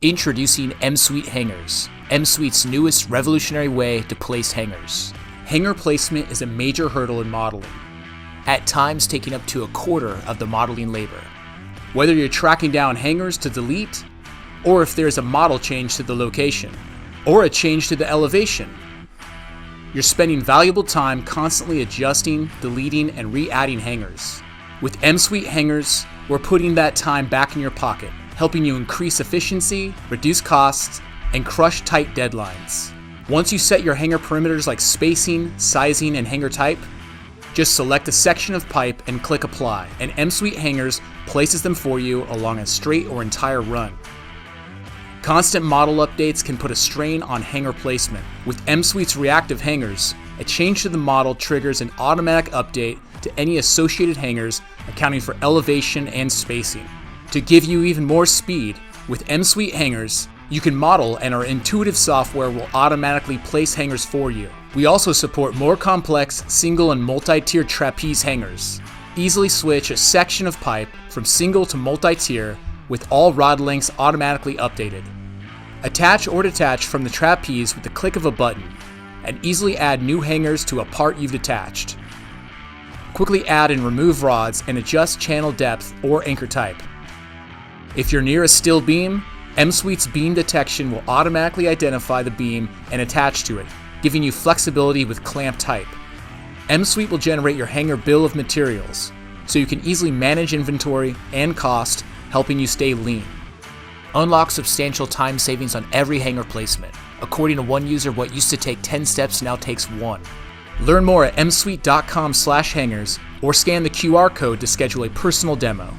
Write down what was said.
Introducing MSUITE Hangers, MSUITE's newest revolutionary way to place hangers. Hanger placement is a major hurdle in modeling, at times taking up to a quarter of the modeling labor. Whether you're tracking down hangers to delete, or if there's a model change to the location, or a change to the elevation, you're spending valuable time constantly adjusting, deleting, and re-adding hangers. With MSUITE Hangers, we're putting that time back in your pocket, helping you increase efficiency, reduce costs, and crush tight deadlines. Once you set your hanger parameters like spacing, sizing, and hanger type, just select a section of pipe and click Apply, and MSUITE Hangers places them for you along a straight or entire run. Constant model updates can put a strain on hanger placement. With MSUITE's reactive hangers, a change to the model triggers an automatic update to any associated hangers, accounting for elevation and spacing. To give you even more speed, with MSUITE Hangers, you can model and our intuitive software will automatically place hangers for you. We also support more complex single and multi-tier trapeze hangers. Easily switch a section of pipe from single to multi-tier with all rod lengths automatically updated. Attach or detach from the trapeze with the click of a button, and easily add new hangers to a part you've detached. Quickly add and remove rods and adjust channel depth or anchor type. If you're near a steel beam, MSUITE's beam detection will automatically identify the beam and attach to it, giving you flexibility with clamp type. MSUITE will generate your hanger bill of materials, so you can easily manage inventory and cost, helping you stay lean. Unlock substantial time savings on every hanger placement. According to one user, what used to take 10 steps now takes 1. Learn more at msuite.com/hangers or scan the QR code to schedule a personal demo.